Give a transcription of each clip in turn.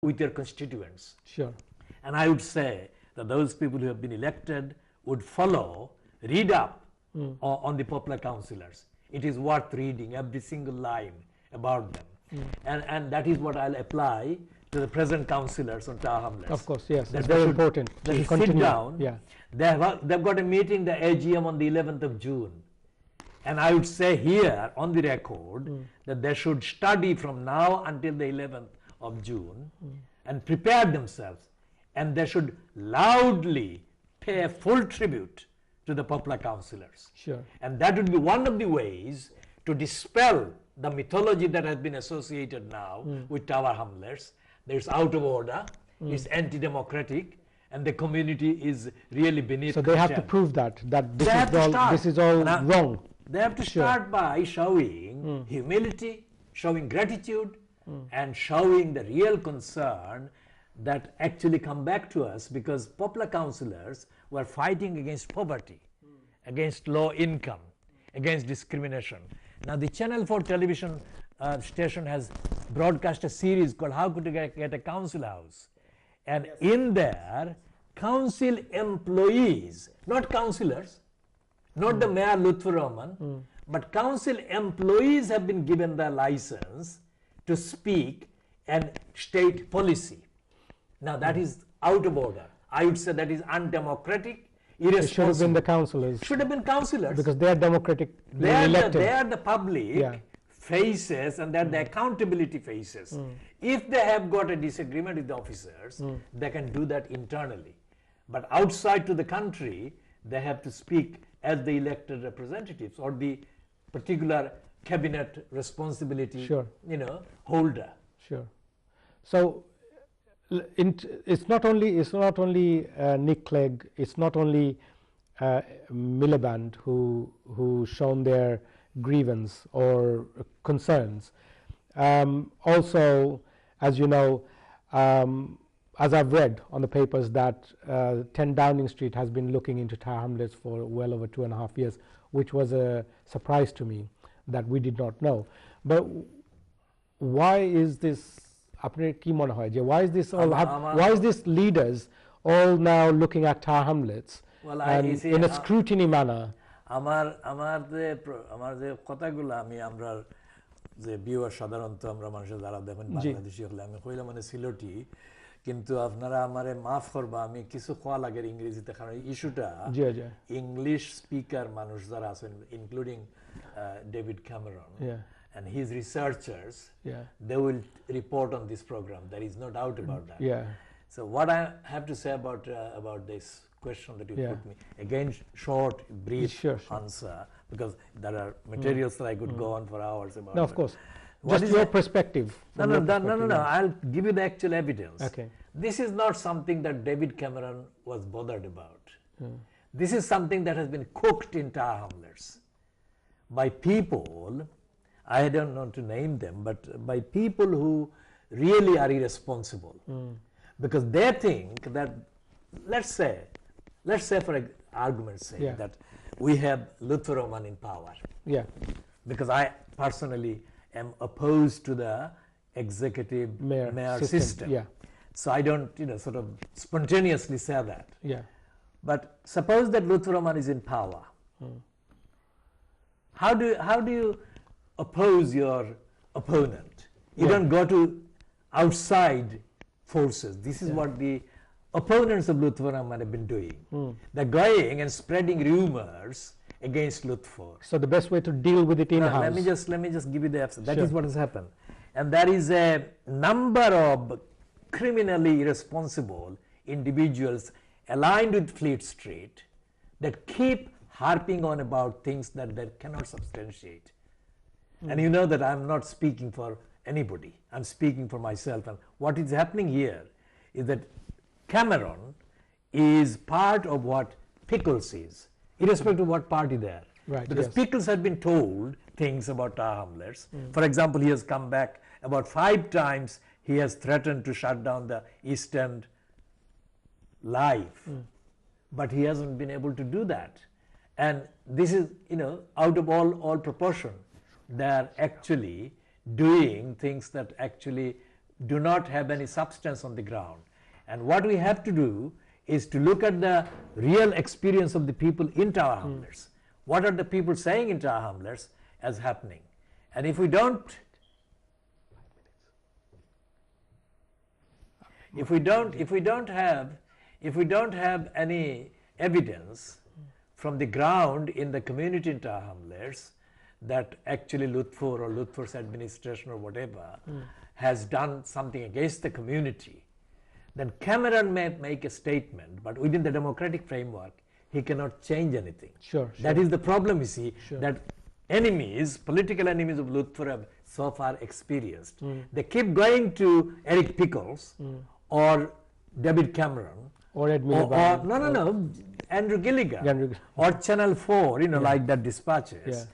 with their constituents. Sure. And I would say that those people who have been elected would follow, read up on the popular councillors. It is worth reading every single line about them. And that is what I'll apply to the present councillors on Tower Hamlets. Of course, yes. That It's very should, important. They should Continue. sit down. Yeah. They've got a meeting, the AGM, on the 11th of June. And I would say here on the record that they should study from now until the 11th of June and prepare themselves. And they should loudly pay a full tribute to the popular councillors. Sure. And that would be one of the ways to dispel the mythology that has been associated now with Tower Hamlets. There's out of order, it's anti-democratic, and the community is really beneath. So they have to prove that this is all wrong. They have to start by showing humility, showing gratitude, and showing the real concern that actually come back to us, because popular councillors were fighting against poverty, against low income, against discrimination. Now the Channel 4 television station has broadcast a series called How Could You Get a Council House? And in there, council employees, not councillors, not the Mayor Lutfur Rahman, but council employees have been given the license to speak and state policy. Now that is out of order. I would say that is undemocratic, irresponsible. It should have been the councillors. Should have been councillors. Because they are democratic. They are the public faces, and they are the accountability faces. If they have got a disagreement with the officers, they can do that internally. But outside to the country, they have to speak as the elected representatives or the particular cabinet responsibility holder. Sure. So it's not only Nick Clegg, it's not only Miliband who shown their grievance or concerns. Also, as you know, as I've read on the papers, that 10 Downing Street has been looking into Tower Hamlets for well over 2.5 years, which was a surprise to me that we did not know. But why is this? Why is this all? Why is this leaders all now looking at Tower Hamlets in a scrutiny manner? আমার যে কথাগুলো আমরা যে viewer সাধারণত আমরা মানুষের যারা দেখেন বাংলাদেশি হলে আমি কইলাম মানে সিলেটি, কিন্তু আপনারা আমারে মাফ করবা আমি কিছু কোয়া লাগে ইংরেজিতে, কারণ ইস্যুটা ইংলিশ স্পিকার মানুষ যারা আছেন including David Cameron and his researchers, they will report on this program. There is no doubt about that. So what I have to say about this question that you put me, again, short, brief answer, because there are materials that I could go on for hours about. No, of course. Just your perspective. No. I'll give you the actual evidence. Okay. This is not something that David Cameron was bothered about. This is something that has been cooked in Tower Hamlets by people, I don't want to name them, but by people who really are irresponsible. Because they think that, let's say for argument's sake, that we have Lutfur Rahman in power. Because I personally am opposed to the executive mayor system. So I don't, sort of spontaneously say that. But suppose that Lutfur Rahman is in power. How do you oppose your opponent? You don't go to outside forces. This is what the opponents of Lutfur Rahman have been doing. They're going and spreading rumors against Lutfur. So the best way to deal with it in-house. Let me just give you the answer. That is what has happened. And there is a number of criminally irresponsible individuals aligned with Fleet Street that keep harping on about things that they cannot substantiate. And you know that I'm not speaking for anybody. I'm speaking for myself. And what is happening here is that Cameron is part of what Pickles is, irrespective of what party they are. Because Pickles had been told things about Tower Hamlets. For example, he has come back about 5 times. He has threatened to shut down the East End live. But he hasn't been able to do that. And this is, out of all proportion. They are actually doing things that actually do not have any substance on the ground. And what we have to do is to look at the real experience of the people in Tower Hamlets. What are the people saying in Tower Hamlets as happening? And if we don't have any evidence from the ground in the community in Tower Hamlets that actually Lutfur or Lutfur's administration or whatever has done something against the community, then Cameron may make a statement, but within the democratic framework, he cannot change anything. Sure. That is the problem, you see, that enemies, political enemies of Lutfur have so far experienced. They keep going to Eric Pickles or David Cameron or Ed Miliband. No, Andrew Gilligan or Channel 4, like that dispatches. Yeah.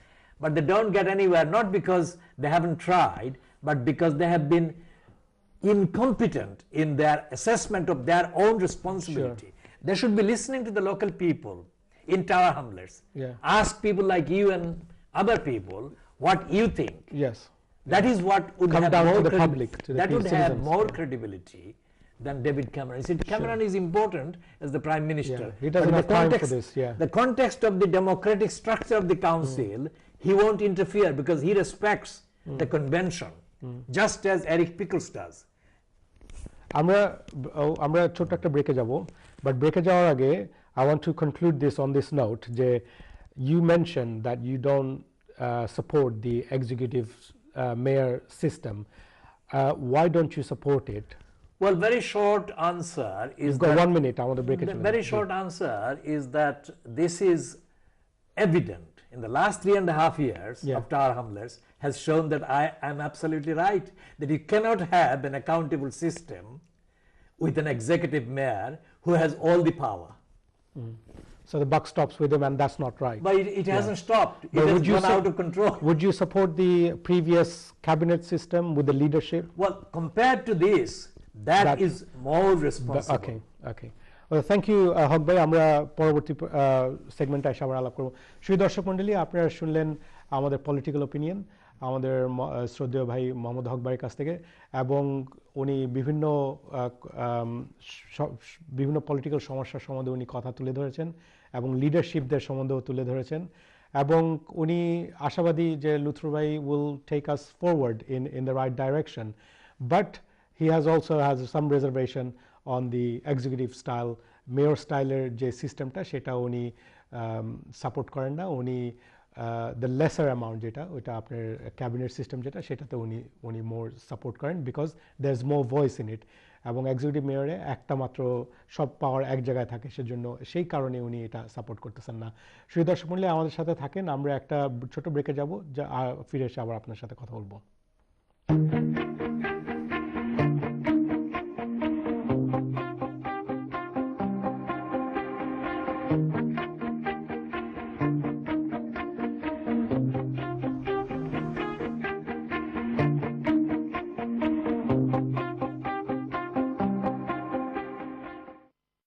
But they don't get anywhere, not because they haven't tried, but because they have been incompetent in their assessment of their own responsibility. They should be listening to the local people in Tower Hamlets. Ask people like you and other people what you think. Yes. That is what would come have down more to the public, to the that would citizens. have more credibility than David Cameron. You see, Cameron is important as the Prime Minister. He doesn't have time for this. The context of the democratic structure of the council, he won't interfere because he respects the convention, just as Eric Pickles does. আমরা ছোট্ট একটা ব্রেকে যাব, but ব্রেকে যাওয়ার আগে I want to conclude this on this note যে you mentioned that you don't support the executive mayor system. Why don't you support it? Well, very short answer is You've got that 1 minute. I want to break it. The very short answer is that this is evident in the last 3.5 years of Tower Hamlets has shown that I am absolutely right, that you cannot have an accountable system with an executive mayor who has all the power. So the buck stops with him, and that's not right. But it hasn't stopped. It has gone out of control. Would you support the previous cabinet system with the leadership? Well, compared to this, that is more responsible. Okay. Well, thank you, হক ভাই। আমরা পরবর্তী সেগমেন্টে এসে আবার আলাপ করব। সুধী দর্শক মণ্ডলী, আপনারা শুনলেন আমাদের পলিটিক্যাল ওপিনিয়ন আমাদের শ্রদ্ধেয় ভাই মোহাম্মদ হক ভাইয়ের কাছ থেকে, এবং উনি বিভিন্ন পলিটিক্যাল সমস্যার সম্বন্ধে উনি কথা তুলে ধরেছেন এবং লিডারশিপদের সম্বন্ধেও তুলে ধরেছেন, এবং উনি আশাবাদী যে লুথফর ভাই will take us forward in the right direction, but he has some reservation on the executive style, mayor স্টাইলের যে সিস্টেমটা সেটা উনি সাপোর্ট করেন না। উনি দ্য লেসার অ্যামাউন্ট যেটা ওইটা আপনার ক্যাবিনেট সিস্টেম যেটা সেটাতে উনি মোর সাপোর্ট করেন, because there is more voice in it, এবং এক্সিকিউটিভ মেয়রে একটা মাত্র সব পাওয়ার এক জায়গায় থাকে, সেজন্য সেই কারণে উনি এটা সাপোর্ট করতেছেন না। সুধী দর্শক মণ্ডলী, আমাদের সাথে থাকেন, আমরা একটা ছোট ব্রেকে যাব, ফিরে এসে আবার আপনার সাথে কথা বলবো।